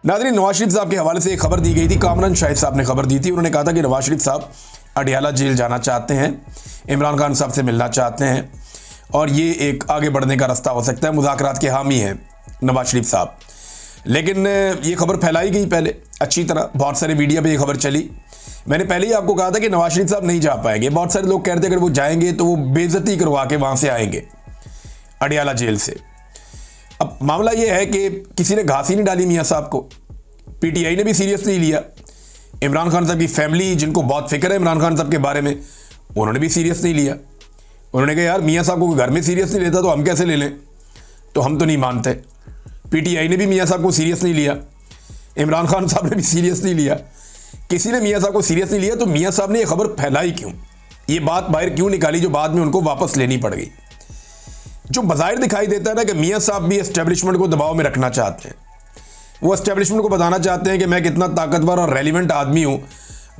नाज़रीन, नवाज शरीफ साहब के हवाले से एक खबर दी गई थी। कामरान शाहिद साहब ने खबर दी थी। उन्होंने कहा था कि नवाज शरीफ साहब अडियाला जेल जाना चाहते हैं, इमरान खान साहब से मिलना चाहते हैं और ये एक आगे बढ़ने का रास्ता हो सकता है। मुज़ाकरात के हामी हैं नवाज शरीफ साहब। लेकिन ये खबर फैलाई गई पहले अच्छी तरह, बहुत सारे मीडिया पे ये खबर चली। मैंने पहले ही आपको कहा था कि नवाज शरीफ साहब नहीं जा पाएंगे। बहुत सारे लोग कहते हैं अगर वो जाएंगे तो वो बेइज्जती करवा के वहाँ से आएंगे अडियाला जेल से। अब मामला ये है कि किसी ने घास ही नहीं डाली मियाँ साहब को। पीटीआई ने भी सीरियस नहीं लिया। इमरान खान साहब की फैमिली, जिनको बहुत फिक्र है इमरान खान साहब के बारे में, उन्होंने भी सीरियस नहीं लिया। उन्होंने कहा यार मियाँ साहब को घर में सीरियस नहीं लेता तो हम कैसे ले लें, तो हम तो नहीं मानते। पीटीआई ने भी मियाँ साहब को सीरियस नहीं लिया, इमरान खान साहब ने भी सीरियस नहीं लिया। किसी ने मियाँ साहब को सीरियस नहीं लिया। तो मियाँ साहब ने ये खबर फैलाई क्यों, ये बात बाहर क्यों निकाली जो बाद में उनको वापस लेनी पड़ गई। जो बज़ाहिर दिखाई देता है ना कि मियाँ साहब भी एस्टेब्लिशमेंट को दबाव में रखना चाहते हैं। वो एस्टेब्लिशमेंट को बताना चाहते हैं कि मैं कितना ताकतवर और रेलिवेंट आदमी हूँ,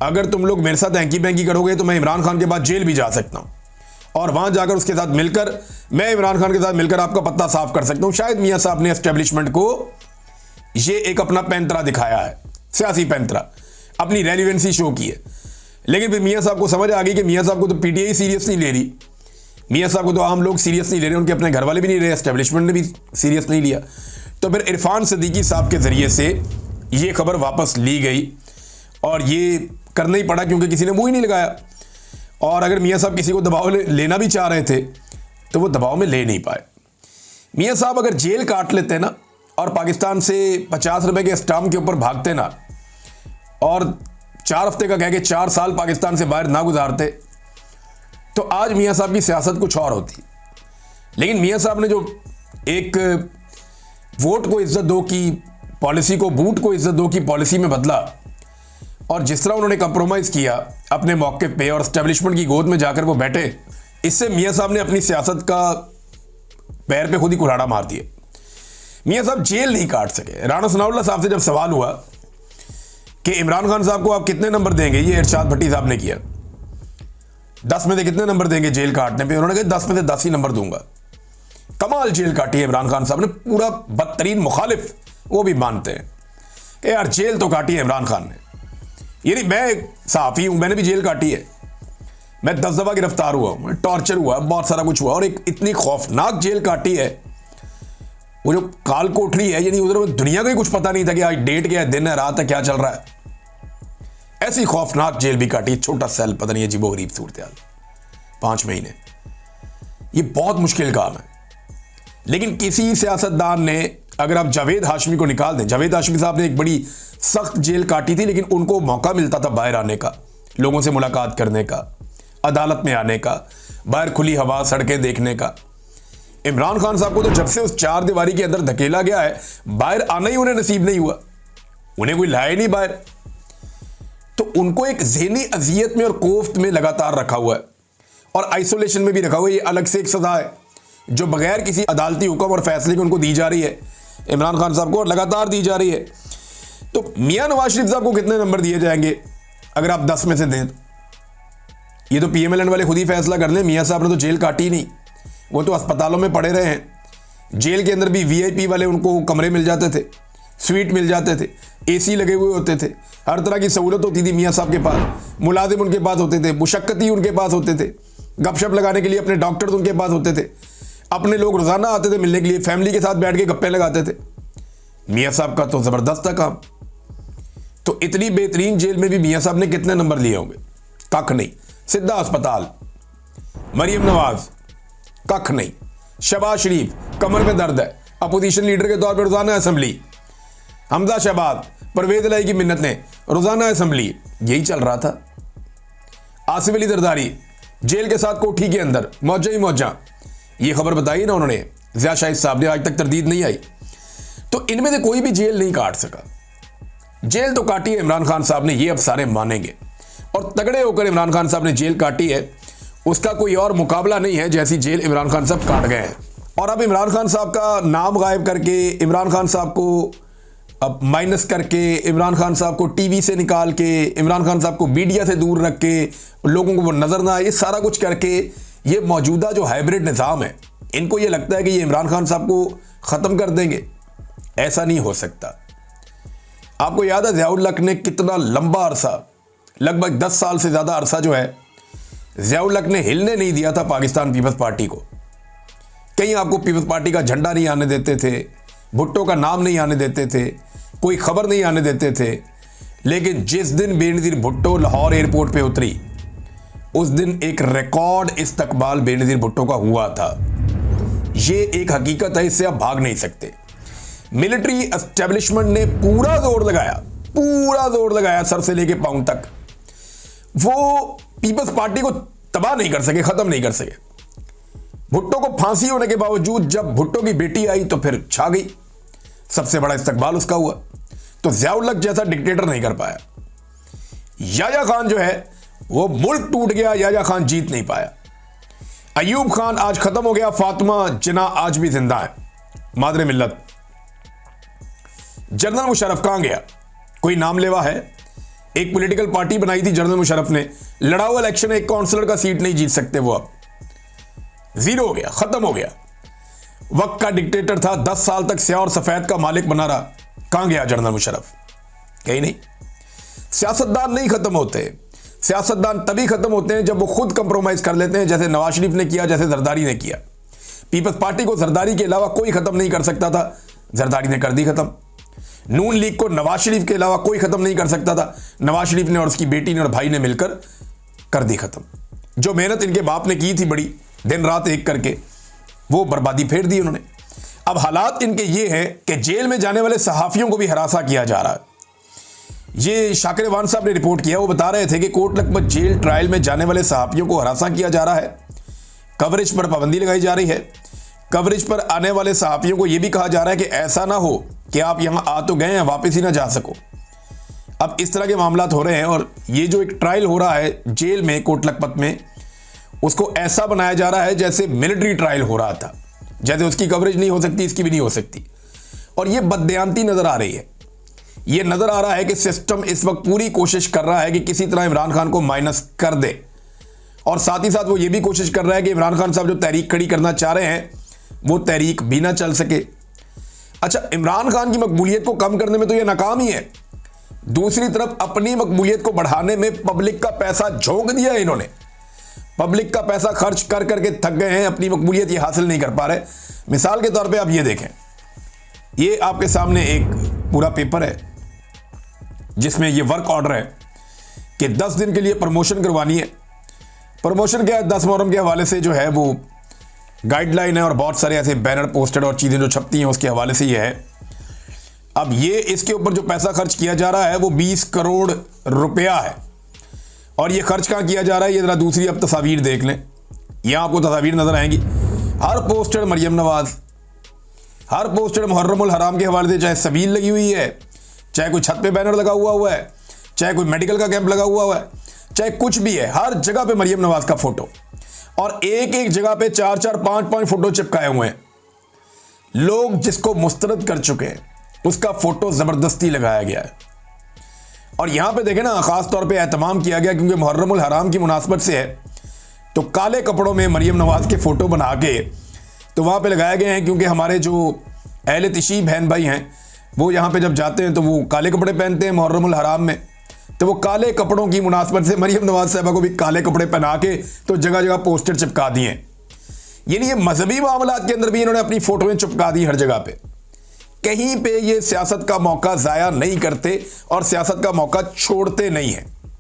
अगर तुम लोग मेरे साथ हैंकी बैंकी करोगे तो मैं इमरान खान के बाद जेल भी जा सकता हूँ और वहाँ जाकर उसके साथ मिलकर मैं इमरान खान के साथ मिलकर आपका पत्ता साफ कर सकता हूँ। शायद मियाँ साहब ने एस्टेब्लिशमेंट को ये एक अपना पैंतरा दिखाया है, सियासी पैंतरा, अपनी रेलिवेंसी शो की है। लेकिन फिर मियाँ साहब को समझ आ गई कि मियाँ साहब को तो पीटीआई सीरियस नहीं ले रही, मियाँ साहब को तो आम लोग सीरियस नहीं ले रहे, उनके अपने घर वाले भी नहीं रहे, एस्टेब्लिशमेंट ने भी सीरियस नहीं लिया। तो फिर इरफान सिद्दीकी साहब के ज़रिए से ये खबर वापस ली गई और ये करना ही पड़ा क्योंकि किसी ने मुँह ही नहीं लगाया। और अगर मियाँ साहब किसी को दबाव लेना भी चाह रहे थे तो वो दबाव में ले नहीं पाए। मियाँ साहब अगर जेल काट लेते ना और पाकिस्तान से 50 रुपए के स्टाम्प के ऊपर भागते ना और 4 हफ्ते का कह के 4 साल पाकिस्तान से बाहर ना गुजारते तो आज मियाँ साहब की सियासत कुछ और होती। लेकिन मियाँ साहब ने जो एक वोट को इज्जत दो की पॉलिसी को बूट को इज्जत दो की पॉलिसी में बदला और जिस तरह उन्होंने कंप्रोमाइज़ किया अपने मौके पे और एस्टेब्लिशमेंट की गोद में जाकर वो बैठे, इससे मियाँ साहब ने अपनी सियासत का पैर पे खुद ही कुल्हाड़ा मार दिया। मियाँ साहब जेल नहीं काट सके। राणा सनाउल्लाह साहब से जब सवाल हुआ कि इमरान खान साहब को आप कितने नंबर देंगे, ये इरशाद भट्टी साहब ने किया, 10 में से कितने नंबर देंगे जेल काटने पे, उन्होंने कहा 10 में से 10 ही नंबर दूंगा। कमाल जेल काटी है इमरान खान साहब ने, पूरा बदतरीन मुखालिफ वो भी मानते हैं कि यार जेल तो काटी है इमरान खान ने। यानी मैं सहाफ़ी हूँ, मैंने भी जेल काटी है, मैं 10 दफ़ा गिरफ्तार हुआ हूँ, टॉर्चर हुआ, बहुत सारा कुछ हुआ और एक इतनी खौफनाक जेल काटी है। वो जो काल कोठरी है, यानी उधर दुनिया को ही कुछ पता नहीं था कि आज डेट क्या है, दिन है, रात है, क्या चल रहा है। ऐसी खौफनाक जेल भी काटी, छोटा सेल, पता नहीं अजीबो गरीब सूरत हाल, 5 महीने। ये बहुत मुश्किल काम है। लेकिन किसी सियासतदान ने, अगर आप जावेद हाशमी को निकाल दें, जावेद हाशमी साहब ने एक बड़ी सख्त जेल काटी थी, लेकिन उनको मौका मिलता था बाहर आने का, लोगों से मुलाकात करने का, अदालत में आने का, बाहर खुली हवा, सड़कें देखने का। इमरान खान साहब को तो जब से उस 4 दीवारी के अंदर धकेला गया है, बाहर आना ही उन्हें नसीब नहीं हुआ, उन्हें कोई लाया नहीं बाहर। तो उनको एक ज़हनी अजियत में और कोफ्त में लगातार रखा हुआ है और आइसोलेशन में भी रखा हुआ है। ये अलग से एक सज़ा है जो बगैर किसी अदालती हुक्म और फैसले के उनको दी जा रही है इमरान खान साहब को, और लगातार दी जा रही है। तो मियाँ नवाज शरीफ साहब को कितने नंबर दिए जाएंगे अगर आप 10 में से दें? ये तो PMLN वाले खुद ही फैसला कर लें। मियाँ साहब ने तो जेल काटी नहीं, वो तो अस्पतालों में पड़े रहे हैं। जेल के अंदर भी VIP वाले उनको कमरे मिल जाते थे, स्वीट मिल जाते थे, AC लगे हुए होते थे, हर तरह की सहूलत होती थी मियाँ साहब के पास। मुलाजिम उनके पास होते थे, मुशक्कती उनके पास होते थे, गपशप लगाने के लिए अपने डॉक्टर्स उनके पास होते थे, अपने लोग रोज़ाना आते थे मिलने के लिए, फैमिली के साथ बैठ के गप्पे लगाते थे। मियाँ साहब का तो ज़बरदस्त था काम। तो इतनी बेहतरीन जेल में भी मियाँ साहब ने कितने नंबर लिए होंगे? कख नहीं। सिद्धा अस्पताल, मरियम नवाज, कख नहीं। शहबाज शरीफ, कमर में दर्द है, अपोजिशन लीडर के तौर पर रोज़ाना असेंबली। हमजा शहबाज, परवेज इलाही की मिन्नतें, रोज़ाना असेंबली, यही चल रहा था। आसिफ अली जरदारी जेल के साथ कोठी के अंदर, मौजा ही मौजा। ये खबर बताई ना उन्होंने, ज़िया शाहिद साहब ने, आज तक तरदीद नहीं आई। तो इनमें से कोई भी जेल नहीं काट सका। जेल तो काटी है इमरान खान साहब ने, ये अब सारे मानेंगे। और तगड़े होकर इमरान खान साहब ने जेल काटी है, उसका कोई और मुकाबला नहीं है जैसी जेल इमरान खान साहब काट गए हैं। और अब इमरान खान साहब का नाम गायब करके, इमरान खान साहब को अब माइनस करके, इमरान खान साहब को टीवी से निकाल के, इमरान खान साहब को मीडिया से दूर रख के, लोगों को वो नज़र ना आए, ये सारा कुछ करके ये मौजूदा जो हाइब्रिड निज़ाम है, इनको ये लगता है कि ये इमरान खान साहब को ख़त्म कर देंगे। ऐसा नहीं हो सकता। आपको याद है ज़ियाउल हक ने कितना लंबा अरसा, लगभग 10 साल से ज़्यादा अरसा जो है ज़ियाउल हक ने हिलने नहीं दिया था पाकिस्तान पीपल्स पार्टी को। कहीं आपको पीपल्स पार्टी का झंडा नहीं आने देते थे, भुट्टो का नाम नहीं आने देते थे, कोई खबर नहीं आने देते थे। लेकिन जिस दिन बेनज़ीर भुट्टो लाहौर एयरपोर्ट पे उतरी, उस दिन एक रिकॉर्ड इस्तकबाल बेनज़ीर भुट्टो का हुआ था। ये एक हकीकत है, इससे आप भाग नहीं सकते। मिलिट्री एस्टेब्लिशमेंट ने पूरा जोर लगाया सर से लेके पांव तक। वो पीपल्स पार्टी को तबाह नहीं कर सके, खत्म नहीं कर सके। भुट्टो को फांसी होने के बावजूद जब भुट्टो की बेटी आई तो फिर छा गई, सबसे बड़ा इस्तकबाल उसका हुआ। तो ज़ियाउल हक जैसा डिक्टेटर नहीं कर पाया। याह्या खान जो है वो मुल्क टूट गया, याह्या खान जीत नहीं पाया। अयूब खान आज खत्म हो गया, फातिमा जिन्ना आज भी जिंदा है, मादरे मिल्लत। जनरल मुशर्रफ कहां गया? कोई नाम लेवा है? एक पॉलिटिकल पार्टी बनाई थी जनरल मुशर्रफ ने, लड़ा हुआ इलेक्शन, एक काउंसलर का सीट नहीं जीत सकते वो, अब जीरो हो गया, खत्म हो गया। वक्त का डिक्टेटर था, 10 साल तक स्याह और सफेद का मालिक बना रहा। कहां गया जनरल मुशर्रफ? कहीं नहीं। सियासतदान नहीं खत्म होते, सियासतदान तभी खत्म होते हैं जब वो खुद कंप्रोमाइज कर लेते हैं, जैसे नवाज शरीफ ने किया, जैसे जरदारी ने किया। पीपल्स पार्टी को जरदारी के अलावा कोई खत्म नहीं कर सकता था, जरदारी ने कर दी खत्म। नून लीग को नवाज शरीफ के अलावा कोई खत्म नहीं कर सकता था, नवाज शरीफ ने और उसकी बेटी ने और भाई ने मिलकर कर दी खत्म। जो मेहनत इनके बाप ने की थी बड़ी, दिन रात एक करके, वो बर्बादी फेर दी उन्होंने। अब हालात इनके ये हैं कि जेल में जाने वाले सहाफियों को भी हरासा किया जा रहा है। ये शाकिर वान साहब ने रिपोर्ट किया, वो बता रहे थे कि कोट लखपत जेल ट्रायल में जाने वाले सहाफियों को हरासा किया जा रहा है, कवरेज पर पाबंदी लगाई जा रही है। कवरेज पर आने वाले सहाफियों को यह भी कहा जा रहा है कि ऐसा ना हो कि आप यहां आ तो गए हैं, वापस ही ना जा सको। अब इस तरह के मामलात हो रहे हैं, और ये जो एक ट्रायल हो रहा है जेल में कोट लखपत में, उसको ऐसा बनाया जा रहा है जैसे मिलिट्री ट्रायल हो रहा था, जैसे उसकी कवरेज नहीं हो सकती, इसकी भी नहीं हो सकती। और ये बददयांती नजर आ रही है। ये नजर आ रहा है कि सिस्टम इस वक्त पूरी कोशिश कर रहा है कि किसी तरह इमरान खान को माइनस कर दे, और साथ ही साथ वो ये भी कोशिश कर रहा है कि इमरान खान साहब जो तहरीक खड़ी करना चाह रहे हैं वो तहरीक भी ना चल सके। अच्छा, इमरान खान की मकबूलियत को कम करने में तो ये नाकाम ही है, दूसरी तरफ अपनी मकबूलियत को बढ़ाने में पब्लिक का पैसा झोंक दिया है इन्होंने। पब्लिक का पैसा खर्च कर करके थक गए हैं, अपनी मकबूलियत ये हासिल नहीं कर पा रहे। मिसाल के तौर पे आप ये देखें, ये आपके सामने एक पूरा पेपर है जिसमें ये वर्क ऑर्डर है कि 10 दिन के लिए प्रमोशन करवानी है। प्रमोशन क्या है? 10 मुहर्रम के हवाले से जो है वो गाइडलाइन है, और बहुत सारे ऐसे बैनर पोस्टर और चीज़ें जो छपती हैं उसके हवाले से ये है। अब ये इसके ऊपर जो पैसा खर्च किया जा रहा है वो 20 करोड़ रुपया है। और ये खर्च कहाँ किया जा रहा है, ये ज़रा दूसरी अब तस्वीर देख लें, यहाँ आपको तस्वीर नजर आएंगी। हर पोस्टर मरियम नवाज, हर पोस्टर मुहर्रमुल हराम के हवाले से, चाहे सबील लगी हुई है, चाहे कोई छत पे बैनर लगा हुआ है, चाहे कोई मेडिकल का कैंप लगा हुआ है, चाहे कुछ भी है, हर जगह पे मरियम नवाज का फोटो, और एक एक जगह पे 4-4, 5-5 फोटो चिपकाए हुए हैं। लोग जिसको मुस्तरद कर चुके हैं उसका फोटो जबरदस्ती लगाया गया है। और यहां पे देखें ना, खास तौर पे एहतमाम किया गया क्योंकि मुहर्रमुल हराम की मुनासबत से है, तो काले कपड़ों में मरियम नवाज के फोटो बना के तो वहां पे लगाए गए हैं, क्योंकि हमारे जो अहले तिशी बहन भाई हैं वो यहाँ पे जब जाते हैं तो वो काले कपड़े पहनते हैं मुहर्रमुल हराम में, तो वो काले कपड़ों की मुनासबत से मरियम नवाज साहबा को भी काले कपड़े पहना के तो जगह जगह पोस्टर चिपका दिए। यानी ये मजहबी मामलात के अंदर भी इन्होंने अपनी फोटोएं चिपका दी हर जगह पे। कहीं पे ये सियासत का मौका ज़ाया नहीं करते और सियासत का मौका छोड़ते नहीं हैं।